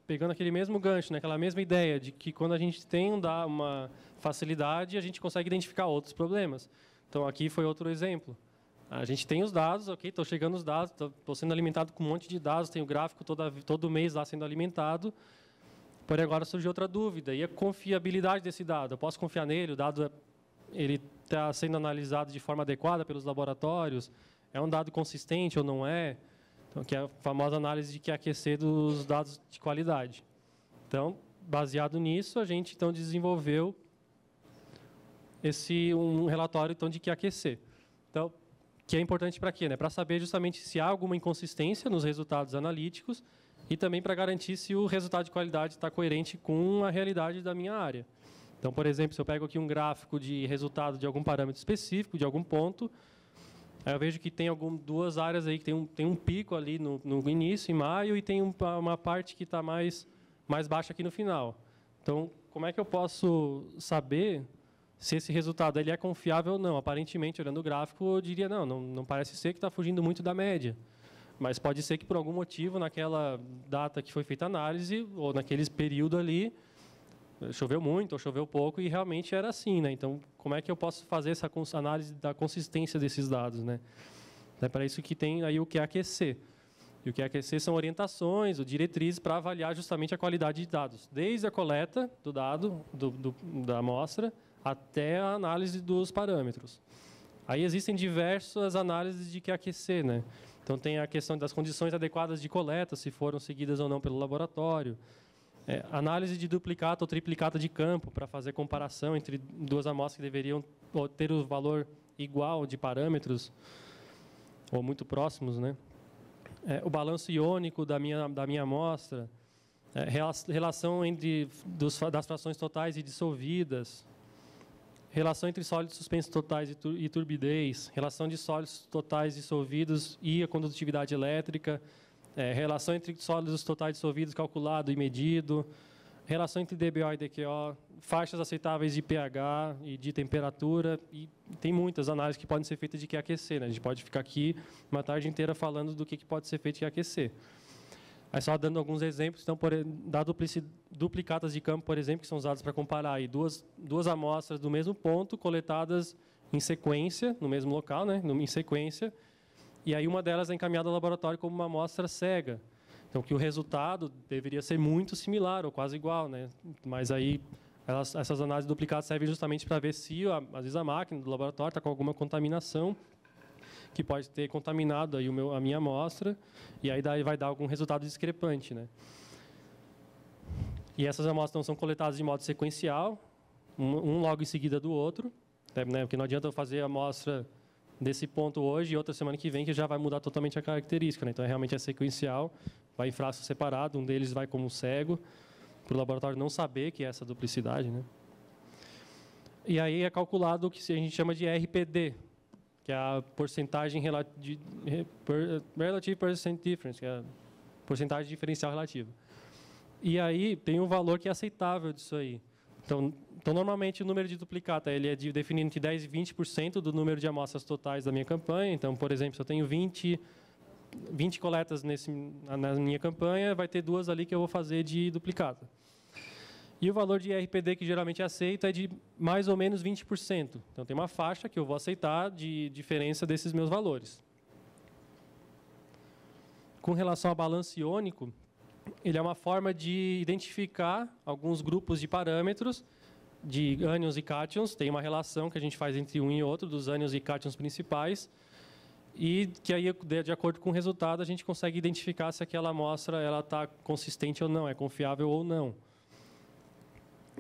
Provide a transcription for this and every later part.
pegando aquele mesmo gancho, né, aquela mesma ideia de que quando a gente tem uma facilidade, a gente consegue identificar outros problemas. Então, aqui foi outro exemplo. A gente tem os dados, ok, estou chegando os dados, estou sendo alimentado com um monte de dados, tenho o gráfico todo mês lá sendo alimentado, porém agora surgiu outra dúvida, e a confiabilidade desse dado? Eu posso confiar nele? O dado ele está sendo analisado de forma adequada pelos laboratórios? É um dado consistente ou não é? Então, que é a famosa análise de QAQC dos dados de qualidade. Então, baseado nisso, a gente então desenvolveu um relatório então, de QAQC. Então, que é importante para quê? Né? Para saber justamente se há alguma inconsistência nos resultados analíticos e também para garantir se o resultado de qualidade está coerente com a realidade da minha área. Então, por exemplo, se eu pego aqui um gráfico de resultado de algum parâmetro específico, de algum ponto, aí eu vejo que tem duas áreas aí que tem um pico ali no início, em maio, e tem uma parte que está mais baixa aqui no final. Então, como é que eu posso saber se esse resultado ele é confiável ou não? Aparentemente, olhando o gráfico, eu diria, não parece ser que está fugindo muito da média. Mas pode ser que, por algum motivo, naquela data que foi feita a análise, ou naquele período ali, choveu muito ou choveu pouco, e realmente era assim, né? Então, como é que eu posso fazer essa análise da consistência desses dados, né? É para isso que tem aí o QAQC. E o QAQC são orientações ou diretrizes para avaliar justamente a qualidade de dados, desde a coleta do dado, da amostra, até a análise dos parâmetros. Aí existem diversas análises de QAQC, né? Então, tem a questão das condições adequadas de coleta, se foram seguidas ou não pelo laboratório. Análise de duplicata ou triplicata de campo, para fazer comparação entre duas amostras que deveriam ter o valor igual de parâmetros, ou muito próximos, né? O balanço iônico da minha amostra, relação das frações totais e dissolvidas, relação entre sólidos suspensos totais e turbidez, relação de sólidos totais dissolvidos e a condutividade elétrica, relação entre sólidos totais dissolvidos calculado e medido, relação entre DBO e DQO, faixas aceitáveis de pH e de temperatura, e tem muitas análises que podem ser feitas de QAQC, né? A gente pode ficar aqui uma tarde inteira falando do que pode ser feito de QAQC. Aí só dando alguns exemplos, então, duplicatas de campo, por exemplo, que são usadas para comparar aí duas amostras do mesmo ponto, coletadas em sequência, no mesmo local, né? Em sequência, e aí uma delas é encaminhada ao laboratório como uma amostra cega. Então, que o resultado deveria ser muito similar ou quase igual, né? Mas aí essas análises duplicadas servem justamente para ver se, às vezes, a máquina do laboratório está com alguma contaminação, que pode ter contaminado aí a minha amostra, e aí vai dar algum resultado discrepante, né? E essas amostras não são coletadas de modo sequencial, um logo em seguida do outro, né? Porque não adianta eu fazer a amostra desse ponto hoje e outra semana que vem, que já vai mudar totalmente a característica, né? Então, realmente é sequencial, vai em frasco separado, um deles vai como cego, para o laboratório não saber que é essa duplicidade, né? E aí é calculado o que a gente chama de RPD, que é a porcentagem Relative Percent Difference, que é a porcentagem diferencial relativa. E aí tem um valor que é aceitável disso aí. Então normalmente, o número de duplicata ele é definido entre 10% e 20% do número de amostras totais da minha campanha. Então, por exemplo, se eu tenho 20 coletas na minha campanha, vai ter 2 ali que eu vou fazer de duplicata. E o valor de RPD que geralmente é aceito é de mais ou menos 20%. Então, tem uma faixa que eu vou aceitar de diferença desses meus valores. Com relação ao balanço iônico, ele é uma forma de identificar alguns grupos de parâmetros de ânions e cátions. Tem uma relação que a gente faz entre um e outro, dos ânions e cátions principais, e que aí, de acordo com o resultado, a gente consegue identificar se aquela amostra está consistente ou não, é confiável ou não.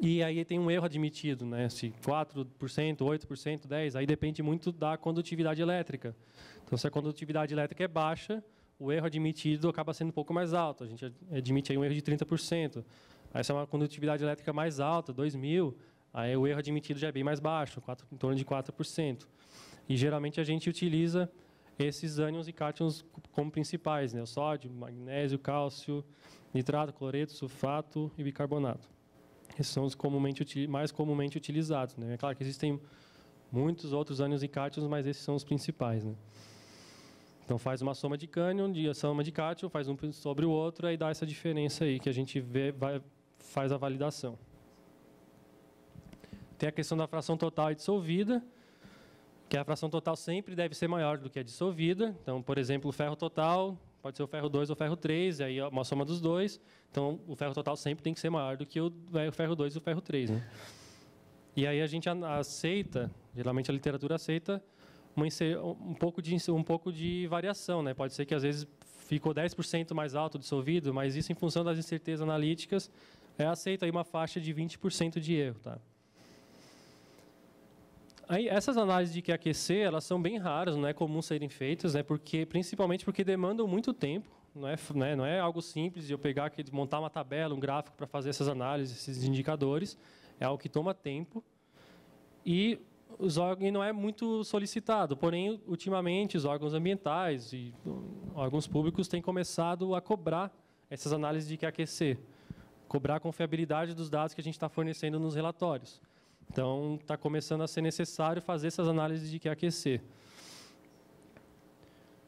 E aí tem um erro admitido, né? Se 4%, 8%, 10%, aí depende muito da condutividade elétrica. Então, se a condutividade elétrica é baixa, o erro admitido acaba sendo um pouco mais alto. A gente admite aí um erro de 30%. Aí, se é uma condutividade elétrica mais alta, 2.000, aí o erro admitido já é bem mais baixo, em torno de 4%. E, geralmente, a gente utiliza esses ânions e cátions como principais, né? O sódio, magnésio, cálcio, nitrato, cloreto, sulfato e bicarbonato. Esses são os mais comumente utilizados, né? É claro que existem muitos outros ânions e cátions, mas esses são os principais, né? Então, faz uma soma de cânion, a soma de cátion, faz um sobre o outro, aí dá essa diferença aí que a gente vê, faz a validação. Tem a questão da fração total e dissolvida, que a fração total sempre deve ser maior do que a dissolvida. Então, por exemplo, o ferro total pode ser o ferro 2 ou o ferro 3, e aí é uma soma dos dois. Então, o ferro total sempre tem que ser maior do que o ferro 2 e o ferro 3. Né? E aí a gente aceita, geralmente a literatura aceita, um pouco de variação. Né? Pode ser que, às vezes, ficou 10% mais alto dissolvido, mas isso, em função das incertezas analíticas, aceita aí uma faixa de 20% de erro. Tá? Aí, essas análises de QAQC, elas são bem raras, não é comum serem feitas, né, principalmente porque demandam muito tempo. Não é algo simples de eu pegar, montar uma tabela, um gráfico para fazer essas análises, esses indicadores. É algo que toma tempo e não é muito solicitado. Porém, ultimamente, os órgãos ambientais e órgãos públicos têm começado a cobrar essas análises de QAQC, cobrar a confiabilidade dos dados que a gente está fornecendo nos relatórios. Então, está começando a ser necessário fazer essas análises de QAQC.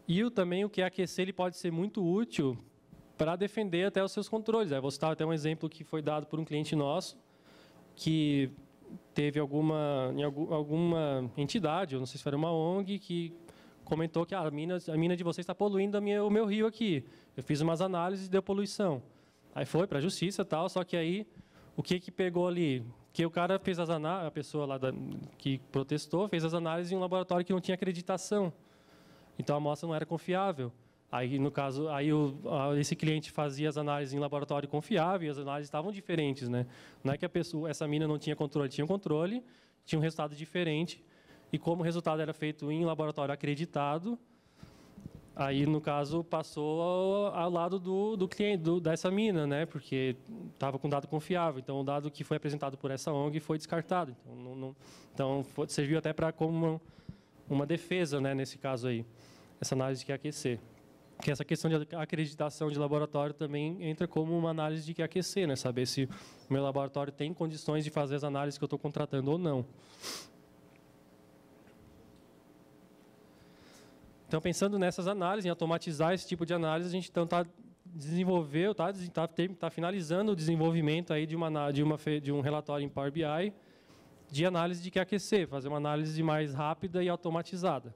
E também o QAQC ele pode ser muito útil para defender até os seus controles. Eu vou citar até um exemplo que foi dado por um cliente nosso, que teve alguma entidade, eu não sei se era uma ONG, que comentou que a mina de vocês está poluindo o meu rio aqui. Eu fiz umas análises e deu poluição. Aí foi para a justiça e tal, só que aí o que pegou ali? Que o cara fez a pessoa lá que protestou fez as análises em um laboratório que não tinha acreditação. Então a amostra não era confiável. Aí no caso, esse cliente fazia as análises em laboratório confiável e as análises estavam diferentes, né? Não é que essa mina não tinha controle, tinha um controle, tinha um resultado diferente e como o resultado era feito em laboratório acreditado, aí, no caso, passou ao lado do cliente, dessa mina, né? Porque estava com dado confiável. Então, o dado que foi apresentado por essa ONG foi descartado. Então, serviu até como uma defesa, né, nesse caso aí, essa análise de QAQC. Que essa questão de acreditação de laboratório também entra como uma análise de QAQC, né? Saber se o meu laboratório tem condições de fazer as análises que eu estou contratando ou não. Então, pensando nessas análises, em automatizar esse tipo de análise, a gente então está finalizando o desenvolvimento aí de um relatório em Power BI de análise de QAQC, fazer uma análise mais rápida e automatizada.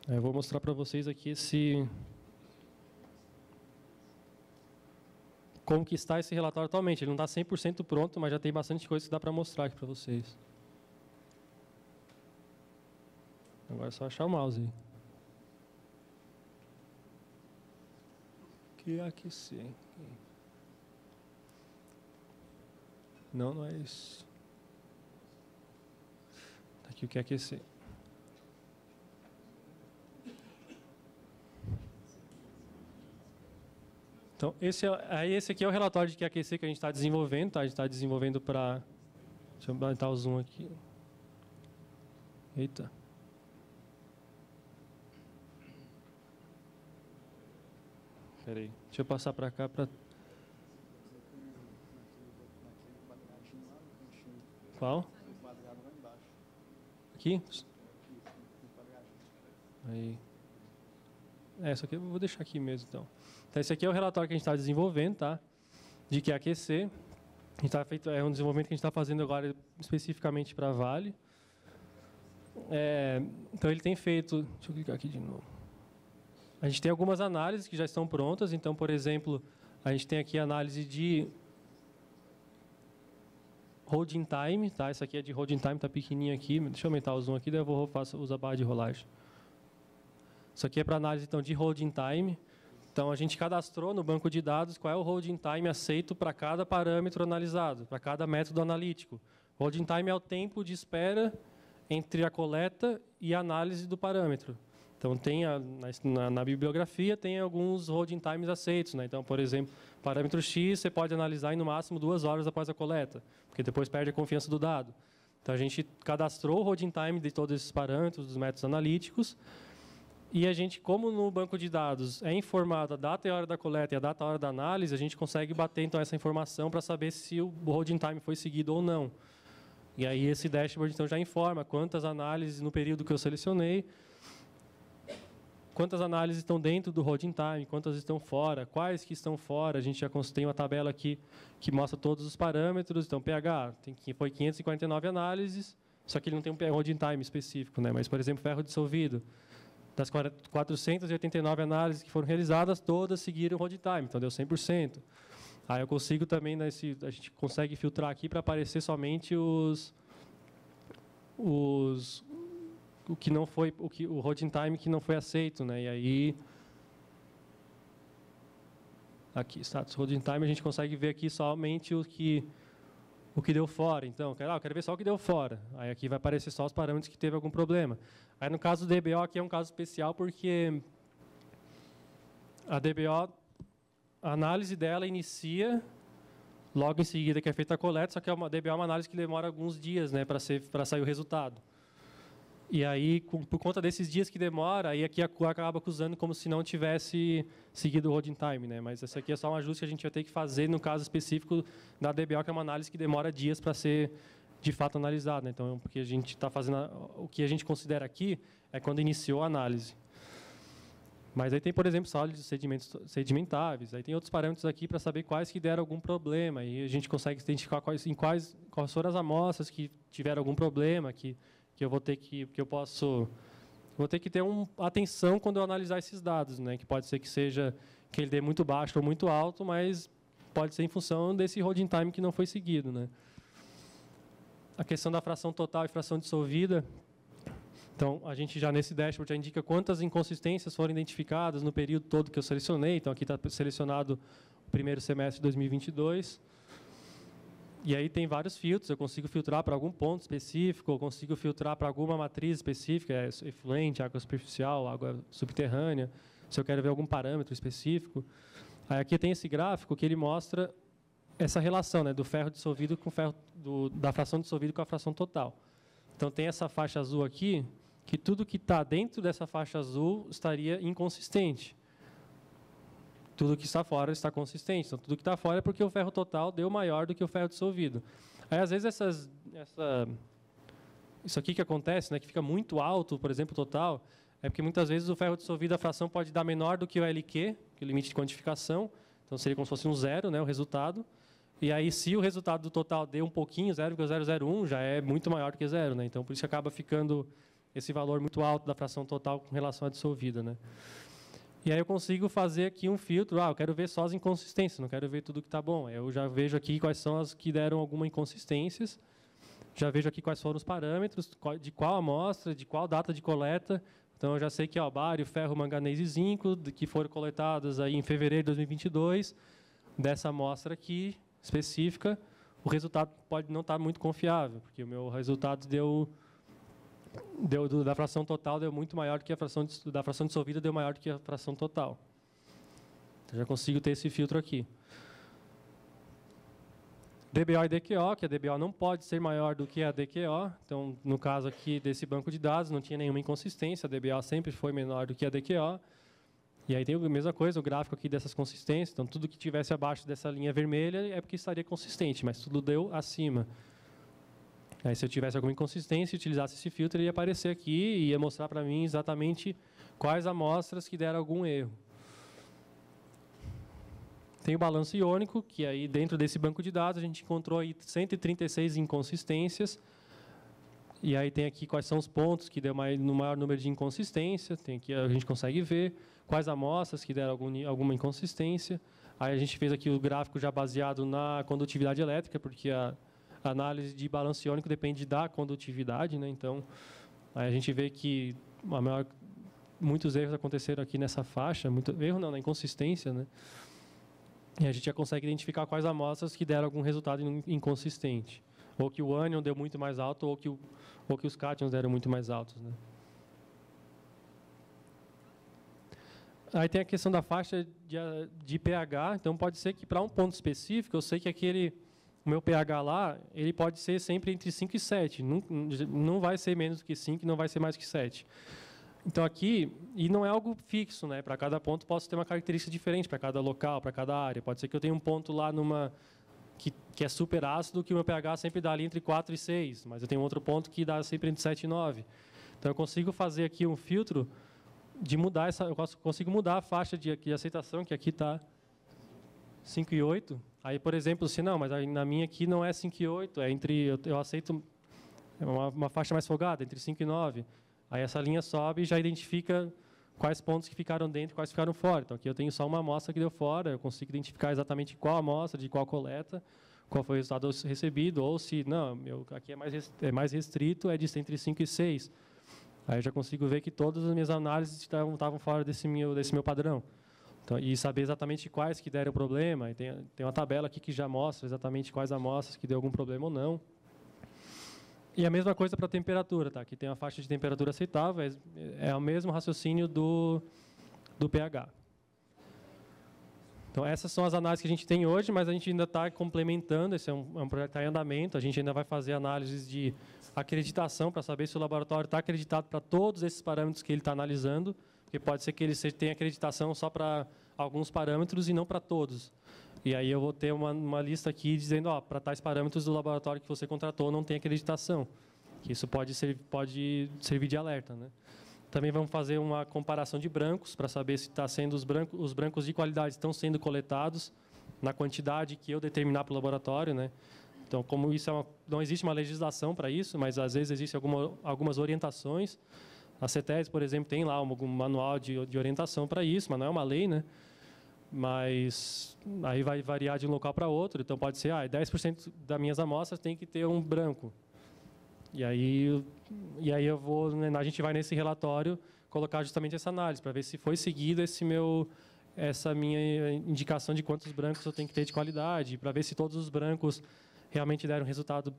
Eu vou mostrar para vocês aqui como que está esse relatório atualmente. Ele não está 100% pronto, mas já tem bastante coisa que dá para mostrar aqui para vocês. Agora é só achar o mouse aí. QAQC. Não é isso. Está aqui o QAQC. Então, esse aqui é o relatório de QAQC que a gente está desenvolvendo. Tá? A gente está desenvolvendo para... Deixa eu botar o zoom aqui. Eita. Espera aí, deixa eu passar para cá para... Qual? Aqui? Aí. Isso aqui eu vou deixar aqui mesmo, então. Então, esse aqui é o relatório que a gente está desenvolvendo, tá? De QAQC. É um desenvolvimento que a gente está fazendo agora especificamente para a Vale. Então, ele tem feito... Deixa eu clicar aqui de novo. A gente tem algumas análises que já estão prontas. Então, por exemplo, a gente tem aqui a análise de holding time. Tá? Essa aqui é de holding time, está pequenininha aqui. Deixa eu aumentar o zoom aqui, daí eu uso a barra de rolagem. Isso aqui é para análise então, de holding time. Então, a gente cadastrou no banco de dados qual é o holding time aceito para cada parâmetro analisado, para cada método analítico. Holding time é o tempo de espera entre a coleta e a análise do parâmetro. Então, na bibliografia, tem alguns holding times aceitos. Né? Então, por exemplo, parâmetro X, você pode analisar em, no máximo, 2 horas após a coleta, porque depois perde a confiança do dado. Então, a gente cadastrou o holding time de todos esses parâmetros, dos métodos analíticos, e a gente, como no banco de dados é informado a data e a hora da coleta e a data e a hora da análise, a gente consegue bater então, essa informação para saber se o holding time foi seguido ou não. E aí, esse dashboard então, já informa quantas análises no período que eu selecionei. quantas análises estão dentro do holding time, quantas estão fora, quais que estão fora. A gente já tem uma tabela aqui que mostra todos os parâmetros. Então, pH, foi 549 análises, só que ele não tem um holding time específico, né? Mas, por exemplo, ferro dissolvido. Das 489 análises que foram realizadas, todas seguiram o holding time, então deu 100%. Aí eu consigo também, a gente consegue filtrar aqui para aparecer somente o holding time que não foi aceito, né? E aí aqui status holding time, a gente consegue ver aqui somente o que deu fora. Então, eu quero ver só o que deu fora. Aí aqui vai aparecer só os parâmetros que teve algum problema. Aí no caso do DBO aqui é um caso especial porque a DBO, a análise dela inicia logo em seguida que é feita a coleta, só que a DBO é uma análise que demora alguns dias, né, para sair o resultado. E aí, por conta desses dias que demora, aí aqui acaba acusando como se não tivesse seguido o holding time, né? Mas esse aqui é só um ajuste que a gente vai ter que fazer no caso específico da DBO, que é uma análise que demora dias para ser de fato analisada, né? Então, porque a gente está fazendo o que a gente considera aqui é quando iniciou a análise. Mas aí tem, por exemplo, sólidos sedimentáveis. Aí tem outros parâmetros aqui para saber quais que deram algum problema. E a gente consegue identificar quais foram as amostras que tiveram algum problema, que eu vou ter que ter uma atenção quando eu analisar esses dados, né? Que pode ser que ele dê muito baixo ou muito alto, mas pode ser em função desse holding time que não foi seguido, né? A questão da fração total e fração dissolvida. Então, a gente já nesse dashboard já indica quantas inconsistências foram identificadas no período todo que eu selecionei. Então, aqui está selecionado o primeiro semestre de 2022. E aí tem vários filtros. Eu consigo filtrar para algum ponto específico, eu consigo filtrar para alguma matriz específica, efluente, água superficial, água subterrânea, se eu quero ver algum parâmetro específico. Aí aqui tem esse gráfico que ele mostra essa relação, né, do ferro dissolvido com da fração dissolvida com a fração total. Então, tem essa faixa azul aqui, que tudo que está dentro dessa faixa azul estaria inconsistente. Tudo que está fora está consistente. Então, tudo que está fora é porque o ferro total deu maior do que o ferro dissolvido. Aí, às vezes, isso aqui que acontece, né, que fica muito alto, por exemplo, o total, é porque muitas vezes o ferro dissolvido, a fração pode dar menor do que o LQ, que é o limite de quantificação. Então, seria como se fosse um zero, né, o resultado. E aí, se o resultado do total deu um pouquinho, 0,001, já é muito maior do que zero, né? Então, por isso que acaba ficando esse valor muito alto da fração total com relação à dissolvida, né? E aí eu consigo fazer aqui um filtro. Eu quero ver só as inconsistências, não quero ver tudo que está bom. Eu já vejo aqui quais são as que deram alguma inconsistências. Já vejo aqui quais foram os parâmetros, de qual amostra, de qual data de coleta. Então, eu já sei que bário, ferro, manganês e zinco, que foram coletados aí em fevereiro de 2022, dessa amostra aqui específica, o resultado pode não estar muito confiável, porque o meu resultado da fração total deu muito maior do que da fração dissolvida deu maior do que a fração total. Então, já consigo ter esse filtro aqui. DBO e DQO, que a DBO não pode ser maior do que a DQO. Então, no caso aqui desse banco de dados, não tinha nenhuma inconsistência, a DBO sempre foi menor do que a DQO. E aí tem a mesma coisa, o gráfico aqui dessas consistências. Então, tudo que tivesse abaixo dessa linha vermelha é porque estaria consistente, mas tudo deu acima. Aí, se eu tivesse alguma inconsistência e utilizasse esse filtro, ele ia aparecer aqui e ia mostrar para mim exatamente quais amostras que deram algum erro. Tem o balanço iônico, que aí dentro desse banco de dados a gente encontrou aí 136 inconsistências. E aí tem aqui quais são os pontos que deu no maior número de inconsistências. Tem aqui, a gente consegue ver quais amostras que deram alguma inconsistência. Aí a gente fez aqui o gráfico já baseado na condutividade elétrica, porque a análise de balanço iônico depende da condutividade, né? Então, aí a gente vê que muitos erros aconteceram aqui nessa faixa, erro não, na inconsistência, né? E a gente já consegue identificar quais amostras que deram algum resultado inconsistente. Ou que o ânion deu muito mais alto, ou que os cátions deram muito mais altos, né? Aí tem a questão da faixa de pH. Então, pode ser que para um ponto específico, eu sei que o meu pH lá, ele pode ser sempre entre 5 e 7. Não vai ser menos do que 5, não vai ser mais que 7. Então, aqui, e não é algo fixo, né? Para cada ponto, posso ter uma característica diferente para cada local, para cada área. Pode ser que eu tenha um ponto lá que é super ácido, que o meu pH sempre dá ali entre 4 e 6, mas eu tenho outro ponto que dá sempre entre 7 e 9. Então, eu consigo fazer aqui um filtro de mudar essa, eu consigo mudar a faixa de aceitação, que aqui está 5,8. Aí, por exemplo, se não, mas na minha aqui não é 5,8, é entre, eu aceito uma faixa mais folgada, entre 5 e 9. Aí essa linha sobe e já identifica quais pontos que ficaram dentro e quais ficaram fora. Então, aqui eu tenho só uma amostra que deu fora, eu consigo identificar exatamente qual amostra, de qual coleta, qual foi o resultado recebido, ou se, não, aqui é mais restrito, é de entre 5 e 6. Aí eu já consigo ver que todas as minhas análises estavam fora desse meu padrão. Então, e saber exatamente quais que deram problema. E tem uma tabela aqui que já mostra exatamente quais amostras que deu algum problema ou não. E a mesma coisa para a temperatura, tá? Aqui tem uma faixa de temperatura aceitável, é o mesmo raciocínio do pH. Então, essas são as análises que a gente tem hoje, mas a gente ainda está complementando, esse é um projeto que está em andamento, a gente ainda vai fazer análises de acreditação para saber se o laboratório está acreditado para todos esses parâmetros que ele está analisando, porque pode ser que ele tenha acreditação só para alguns parâmetros e não para todos. E aí eu vou ter uma lista aqui dizendo, para tais parâmetros do laboratório que você contratou não tem acreditação. Que isso pode servir de alerta, né? Também vamos fazer uma comparação de brancos para saber se está sendo os brancos de qualidade estão sendo coletados na quantidade que eu determinar para o laboratório, né? Então, como isso não existe uma legislação para isso, mas às vezes existem algumas orientações. A CETES, por exemplo, tem lá um manual de orientação para isso, mas não é uma lei, né? Mas aí vai variar de um local para outro. Então, pode ser, 10% das minhas amostras tem que ter um branco. E aí eu vou, né, a gente vai nesse relatório colocar justamente essa análise, para ver se foi seguido essa minha indicação de quantos brancos eu tenho que ter de qualidade, para ver se todos os brancos realmente deram resultado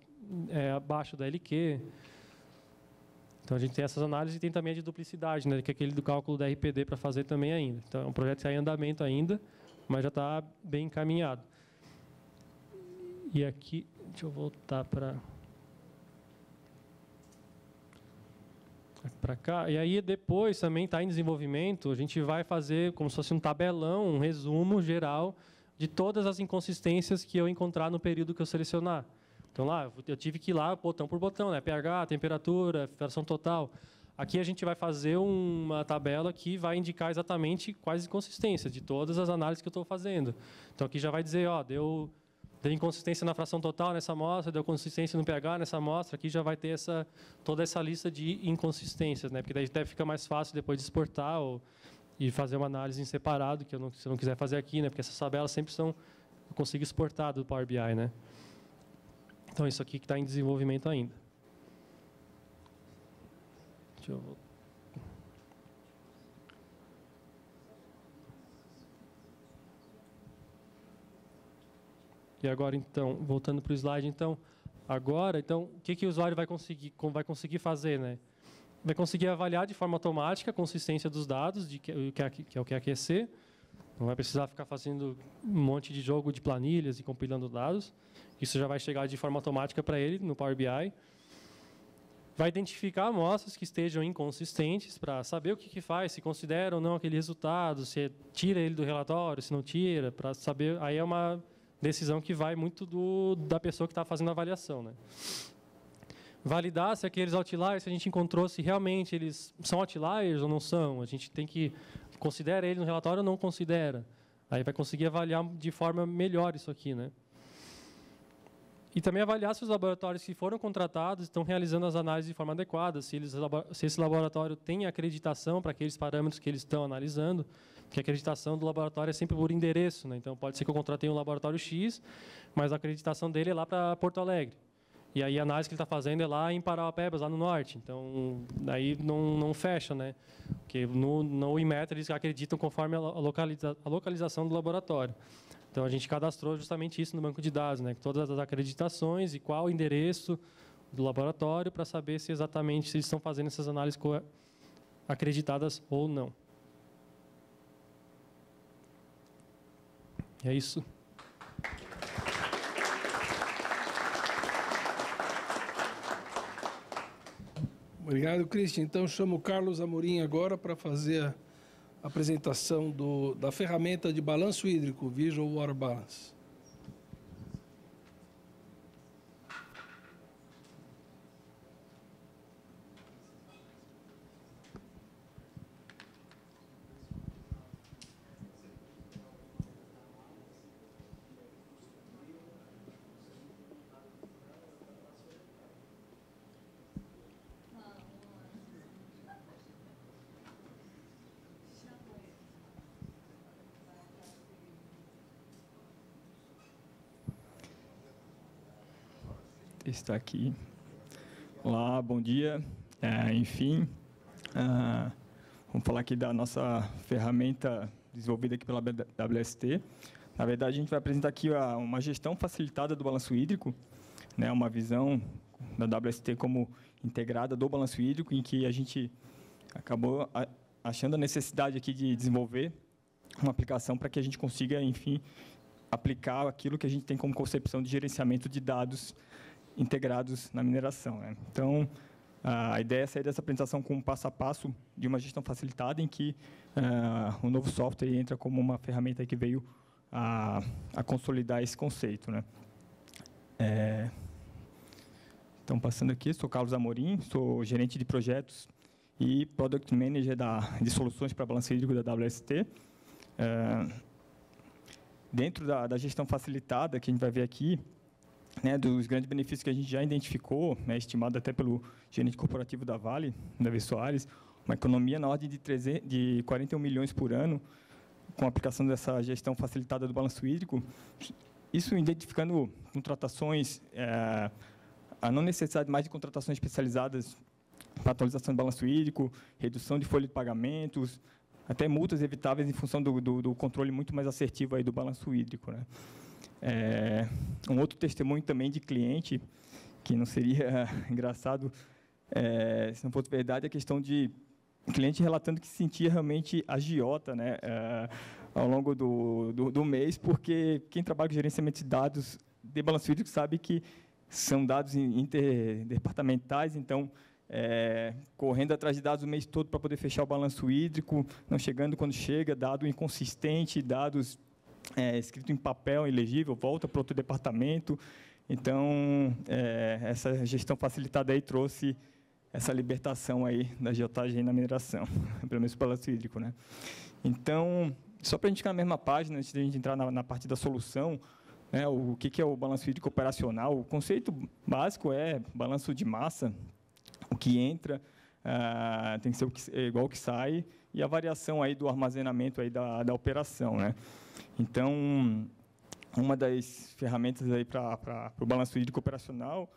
abaixo da LQ. Então, a gente tem essas análises e tem também a de duplicidade, né, que é aquele do cálculo da RPD para fazer também ainda. Então, é um projeto que está em andamento ainda, mas já está bem encaminhado. E aqui, deixa eu voltar para cá. E aí, depois, também está em desenvolvimento, a gente vai fazer como se fosse um tabelão, um resumo geral de todas as inconsistências que eu encontrar no período que eu selecionar. Então, lá, eu tive que ir lá, botão por botão, né? pH, temperatura, fração total. Aqui a gente vai fazer uma tabela que vai indicar exatamente quais inconsistências de todas as análises que eu estou fazendo. Então, aqui já vai dizer, deu inconsistência na fração total nessa amostra, deu consistência no pH nessa amostra. Aqui já vai ter toda essa lista de inconsistências, né? Porque daí deve ficar mais fácil depois de exportar e fazer uma análise em separado, se eu não quiser fazer aqui, né? Porque essas tabelas sempre eu consigo exportar do Power BI, né? Então, isso aqui que está em desenvolvimento ainda. Deixa eu voltar. E agora, então, voltando para o slide, então, o que o usuário vai conseguir fazer, né? Vai conseguir avaliar de forma automática a consistência dos dados, que é o QAQC. Não vai precisar ficar fazendo um monte de jogo de planilhas e compilando dados. Isso já vai chegar de forma automática para ele no Power BI. Vai identificar amostras que estejam inconsistentes para saber o que faz, se considera ou não aquele resultado, se tira ele do relatório, se não tira, para saber. Aí é uma decisão que vai muito da pessoa que está fazendo a avaliação, né? Validar se aqueles outliers que a gente encontrou, se realmente eles são outliers ou não são. A gente tem que considera ele no relatório ou não considera. Aí vai conseguir avaliar de forma melhor isso aqui, né? E também avaliar se os laboratórios que foram contratados estão realizando as análises de forma adequada, se esse laboratório tem acreditação para aqueles parâmetros que eles estão analisando, porque a acreditação do laboratório é sempre por endereço, né? Então, pode ser que eu contratei um laboratório X, mas a acreditação dele é lá para Porto Alegre. E aí a análise que ele está fazendo é lá em Parauapebas, lá no norte. Então, aí não fecha, né? Porque no Inmetro eles acreditam conforme a localização do laboratório. Então, a gente cadastrou justamente isso no banco de dados, né? Todas as acreditações e qual o endereço do laboratório para saber se exatamente se eles estão fazendo essas análises acreditadas ou não. É isso. Obrigado, Cristian. Então, chamo o Carlos Amorim agora para fazer a apresentação da ferramenta de balanço hídrico, Visual Water Balance. está aqui. Olá, bom dia. Enfim, vamos falar aqui da nossa ferramenta desenvolvida aqui pela WST. Na verdade, a gente vai apresentar aqui uma gestão facilitada do balanço hídrico, né, uma visão da WST como integrada do balanço hídrico, em que a gente acabou achando a necessidade aqui de desenvolver uma aplicação para que a gente consiga, enfim, aplicar aquilo que a gente tem como concepção de gerenciamento de dados integrados na mineração, né? Então, a ideia é sair dessa apresentação com um passo a passo de uma gestão facilitada, em que o novo software entra como uma ferramenta que veio a consolidar esse conceito, né? Então, passando aqui, sou Carlos Amorim, sou gerente de projetos e Product Manager de soluções para balanço hídrico da WST. Dentro da gestão facilitada, que a gente vai ver aqui, né, dos grandes benefícios que a gente já identificou, né, estimado até pelo gerente corporativo da Vale, Davi Soares, uma economia na ordem de 41 milhões por ano, com a aplicação dessa gestão facilitada do balanço hídrico, isso identificando contratações, a não necessidade mais de contratações especializadas para atualização do balanço hídrico, redução de folha de pagamentos, até multas evitáveis em função do controle muito mais assertivo aí do balanço hídrico, né? Um outro testemunho também de cliente, que não seria engraçado se não fosse verdade, é a questão de cliente relatando que se sentia realmente agiota, né, ao longo do mês, porque quem trabalha com gerenciamento de dados de balanço hídrico sabe que são dados interdepartamentais, então, correndo atrás de dados o mês todo para poder fechar o balanço hídrico, não chegando quando chega, dado inconsistente, dados escrito em papel, ilegível, volta para outro departamento. Então, essa gestão facilitada aí trouxe essa libertação aí da agiotagem na mineração, pelo menos para o balanço hídrico, né? Então, só para a gente ficar na mesma página, antes de a gente entrar na parte da solução, né, o que é o balanço hídrico operacional? O conceito básico é balanço de massa, o que entra tem que ser igual ao que sai, e a variação aí do armazenamento aí da operação, né? Então, uma das ferramentas aí para o balanço hídrico operacional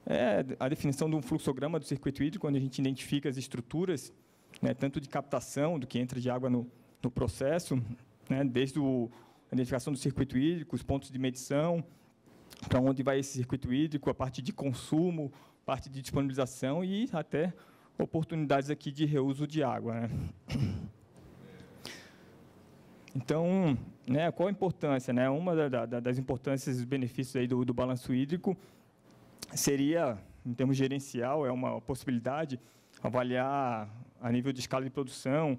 é a definição de um fluxograma do circuito hídrico, onde a gente identifica as estruturas, né, tanto de captação, do que entra de água no processo, né, desde a identificação do circuito hídrico, os pontos de medição, para onde vai esse circuito hídrico, a parte de consumo, parte de disponibilização e até oportunidades aqui de reuso de água, né? Então, né, qual a importância, né? Uma das importâncias e dos benefícios aí do balanço hídrico seria, em termos gerencial, é uma possibilidade avaliar a nível de escala de produção,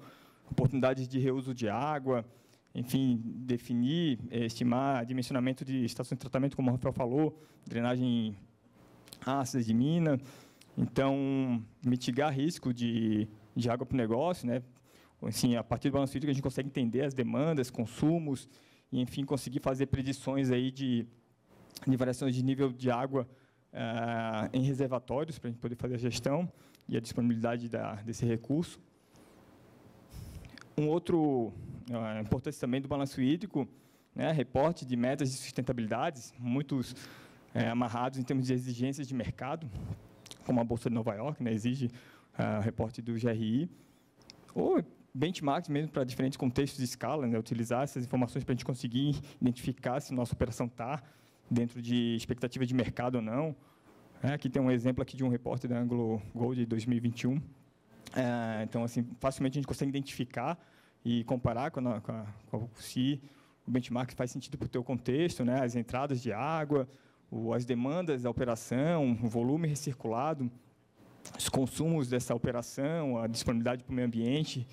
oportunidades de reuso de água, enfim, definir, estimar dimensionamento de estações de tratamento, como o Rafael falou, drenagem ácida de mina. Então, mitigar risco de água para o negócio, né? Assim, a partir do balanço hídrico, a gente consegue entender as demandas, consumos, e, enfim, conseguir fazer predições aí de variações de nível de água em reservatórios, para a gente poder fazer a gestão e a disponibilidade desse recurso. A importância também do balanço hídrico, né, reporte de metas de sustentabilidade, muitos amarrados em termos de exigências de mercado, como a Bolsa de Nova York, né, exige reporte do GRI, ou benchmarks mesmo para diferentes contextos de escala, né, utilizar essas informações para a gente conseguir identificar se nossa operação está dentro de expectativa de mercado ou não. Aqui tem um exemplo aqui de um repórter da Anglo Gold de 2021. Então, assim, facilmente a gente consegue identificar e comparar se o benchmark faz sentido para o teu contexto, né, as entradas de água, as demandas da operação, o volume recirculado, os consumos dessa operação, a disponibilidade para o meio ambiente.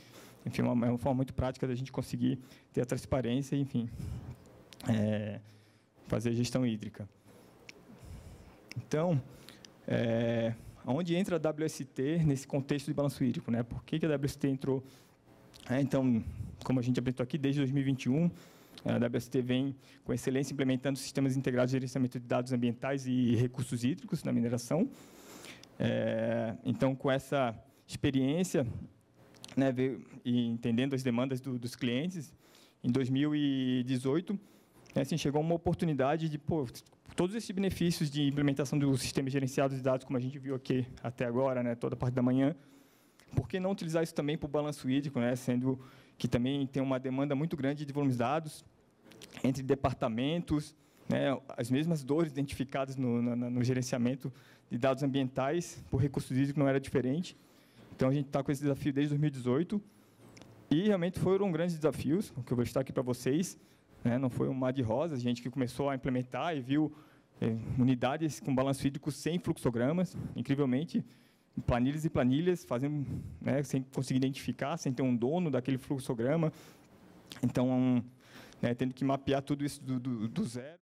Enfim, é uma forma muito prática da gente conseguir ter a transparência e, enfim, fazer a gestão hídrica. Então, onde entra a WST nesse contexto de balanço hídrico, né? Por que a WST entrou? Então, como a gente apresentou aqui, desde 2021, a WST vem com excelência implementando sistemas integrados de gerenciamento de dados ambientais e recursos hídricos na mineração. Então, com essa experiência, né, e entendendo as demandas dos clientes, em 2018, assim, chegou uma oportunidade de, todos esses benefícios de implementação do sistema gerenciado de dados, como a gente viu aqui até agora, né, toda a parte da manhã, por que não utilizar isso também para o balanço hídrico, né, sendo que também tem uma demanda muito grande de volumes de dados entre departamentos, né, as mesmas dores identificadas no gerenciamento de dados ambientais por recursos hídricos não era diferente. Então, a gente está com esse desafio desde 2018 e realmente foram grandes desafios, o que eu vou estar aqui para vocês. Né, não foi um mar de rosas, a gente que começou a implementar e viu unidades com balanço hídrico sem fluxogramas, incrivelmente, planilhas e planilhas, fazendo, né, sem conseguir identificar, sem ter um dono daquele fluxograma. Então, tendo que mapear tudo isso do zero.